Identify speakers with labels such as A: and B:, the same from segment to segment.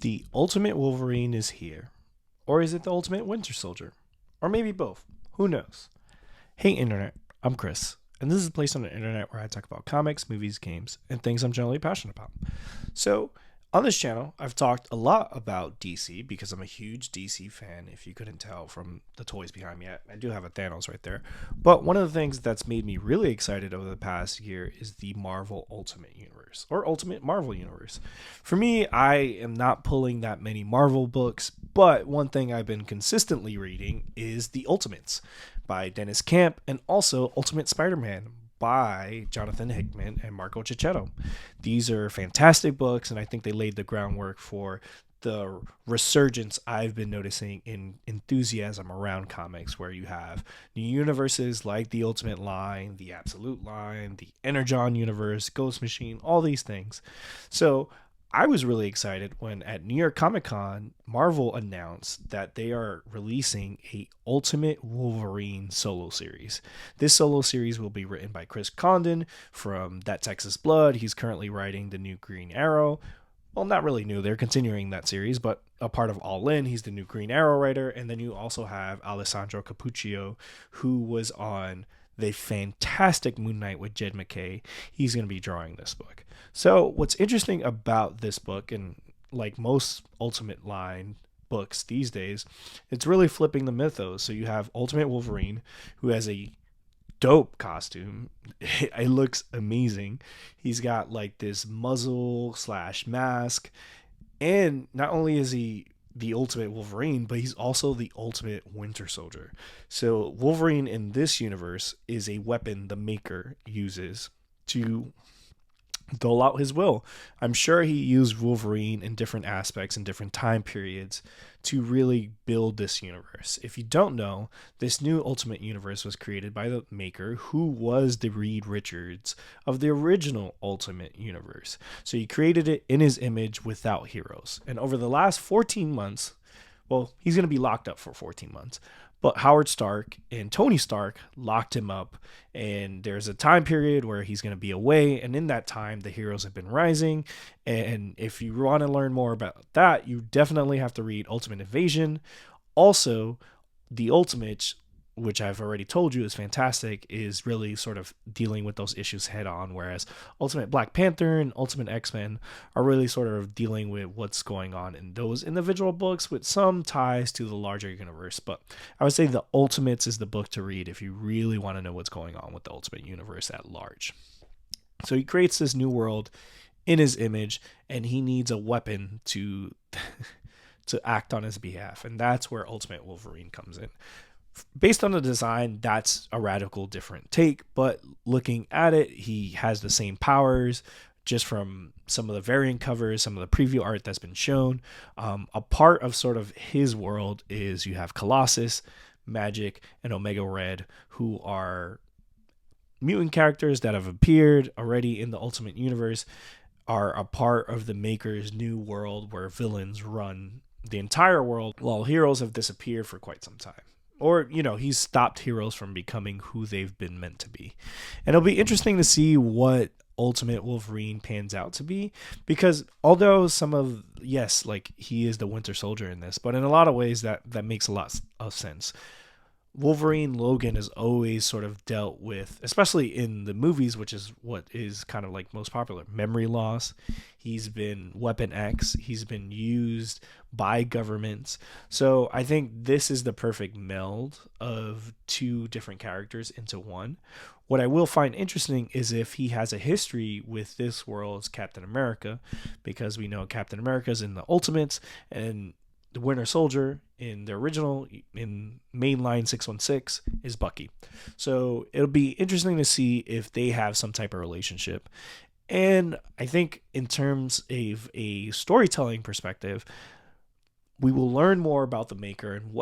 A: The Ultimate Wolverine is here. Or is it the Ultimate Winter Soldier? Or maybe both. Who knows? Hey, Internet. I'm Chris, and this is a place on the internet where I talk about comics, movies, games, and things I'm generally passionate about. So, on this channel, I've talked a lot about DC because I'm a huge DC fan, if you couldn't tell from the toys behind me. I do have a Thanos right there. But one of the things that's made me really excited over the past year is the Marvel Ultimate Universe, or Ultimate Marvel Universe. For me, I am not pulling that many Marvel books, but one thing I've been consistently reading is The Ultimates by Dennis Camp and also Ultimate Spider-Man by Jonathan Hickman and Marco Cicchetto. These are fantastic books, and I think they laid the groundwork for the resurgence I've been noticing in enthusiasm around comics, where you have new universes like the Ultimate line, the Absolute line, the Energon universe, Ghost Machine, all these things. So I was really excited when at New York Comic Con, Marvel announced that they are releasing a Ultimate Wolverine solo series. This solo series will be written by Chris Condon from That Texas Blood. He's currently writing the new Green Arrow. Well, not really new. They're continuing that series, but a part of All In, he's the new Green Arrow writer. And then you also have Alessandro Cappuccio, who was on the fantastic Moon Knight with Jed McKay. He's going to be drawing this book. So what's interesting about this book, and like most Ultimate line books these days, it's really flipping the mythos. So you have Ultimate Wolverine, who has a dope costume. It looks amazing. He's got like this muzzle slash mask, and not only is he the ultimate Wolverine, but he's also the ultimate Winter Soldier. So Wolverine in this universe is a weapon the Maker uses to dole out his will. I'm sure he used Wolverine in different aspects in different time periods to really build this universe. If you don't know, this new Ultimate Universe was created by the Maker, who was the Reed Richards of the original Ultimate Universe. So he created it in his image without heroes. And over the last 14 months, well, he's going to be locked up for 14 months. But Howard Stark and Tony Stark locked him up, and there's a time period where he's going to be away. And in that time, the heroes have been rising. And if you want to learn more about that, you definitely have to read Ultimate Invasion. Also, the Ultimates, which I've already told you is fantastic, is really sort of dealing with those issues head on, whereas Ultimate Black Panther and Ultimate X-Men are really sort of dealing with what's going on in those individual books with some ties to the larger universe. But I would say the Ultimates is the book to read if you really want to know what's going on with the Ultimate Universe at large. So he creates this new world in his image, and he needs a weapon to to act on his behalf, and that's where Ultimate Wolverine comes in. Based on the design, that's a radical different take, but looking at it, he has the same powers just from some of the variant covers, some of the preview art that's been shown. A part of sort of his world is you have Colossus, Magic, and Omega Red, who are mutant characters that have appeared already in the Ultimate Universe, are a part of the Maker's new world where villains run the entire world while heroes have disappeared for quite some time. Or, he's stopped heroes from becoming who they've been meant to be. And it'll be interesting to see what Ultimate Wolverine pans out to be, because although yes, like he is the Winter Soldier in this, but in a lot of ways that makes a lot of sense. Wolverine Logan has always sort of dealt with, especially in the movies, which is what is kind of like most popular, memory loss. He's been Weapon X. He's been used by governments. So I think this is the perfect meld of two different characters into one. What I will find interesting is if he has a history with this world's Captain America, because we know Captain America's in the Ultimates, and the Winter Soldier in the original, in mainline 616, is Bucky. So it'll be interesting to see if they have some type of relationship. And I think in terms of a storytelling perspective, we will learn more about the Maker and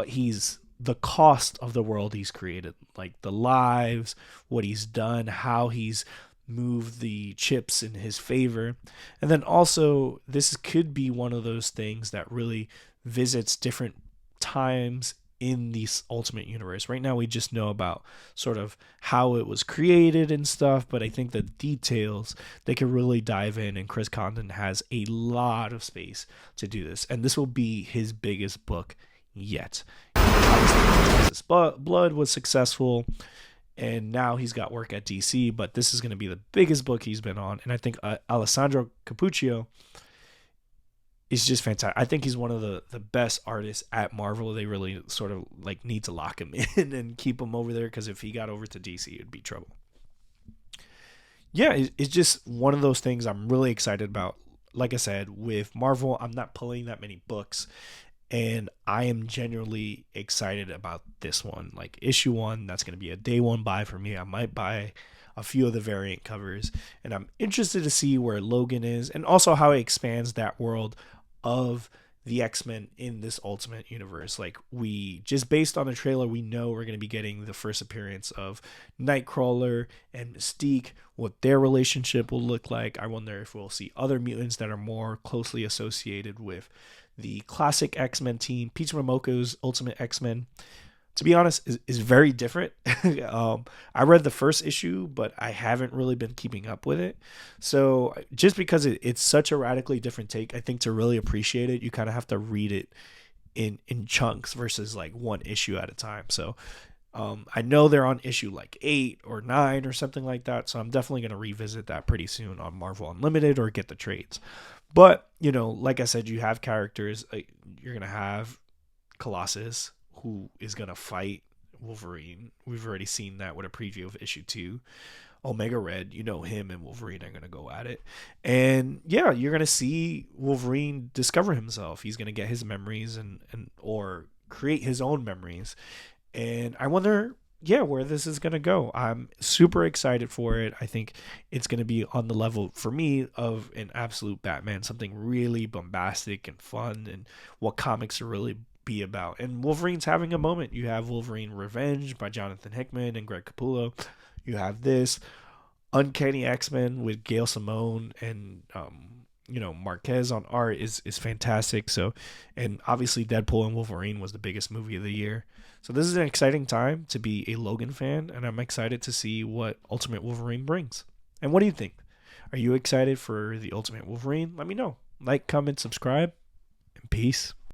A: the cost of the world he's created, like the lives, what he's done, how he's moved the chips in his favor. And then also, this could be one of those things that really visits different times in the Ultimate Universe. Right now, we just know about sort of how it was created and stuff, but I think the details they could really dive in, and Chris Condon has a lot of space to do this, and this will be his biggest book yet. Obviously, Justice Blood was successful, and now he's got work at DC, but this is going to be the biggest book he's been on, and I think Alessandro Capuccio is just fantastic. I think he's one of the best artists at Marvel. They really sort of like need to lock him in and keep him over there, because if he got over to DC, it'd be trouble. Yeah, it's just one of those things I'm really excited about. Like I said, with Marvel, I'm not pulling that many books, and I am genuinely excited about this one. Like issue 1, that's going to be a day one buy for me. I might buy a few of the variant covers, and I'm interested to see where Logan is, and also how it expands that world of the X-Men in this Ultimate Universe. Like, we just based on the trailer, we know we're going to be getting the first appearance of Nightcrawler and Mystique, what their relationship will look like. I wonder if we'll see other mutants that are more closely associated with the classic X-Men team. Peter Momoko's Ultimate X-Men, to be honest, is very different. I read the first issue, but I haven't really been keeping up with it. So just because it's such a radically different take, I think to really appreciate it, you kind of have to read it in chunks versus like one issue at a time. So I know they're on issue like 8 or 9 or something like that. So I'm definitely going to revisit that pretty soon on Marvel Unlimited or get the trades. But, you know, like I said, you have characters. You're going to have Colossus, who is going to fight Wolverine. We've already seen that with a preview of issue 2. Omega Red, you know, him and Wolverine are going to go at it. And yeah, you're going to see Wolverine discover himself. He's going to get his memories and or create his own memories. And I wonder, yeah, where this is going to go. I'm super excited for it. I think it's going to be on the level for me of an absolute Batman, something really bombastic and fun, and what comics are really be about. And Wolverine's having a moment. You have Wolverine Revenge by Jonathan Hickman and Greg Capullo. You have this Uncanny X-Men with Gail Simone and Marquez on art is fantastic. So, and obviously Deadpool and Wolverine was the biggest movie of the year. So this is an exciting time to be a Logan fan, and I'm excited to see what Ultimate Wolverine brings. And what do you think? Are you excited for the Ultimate Wolverine? Let me know. Like, comment, subscribe, and peace.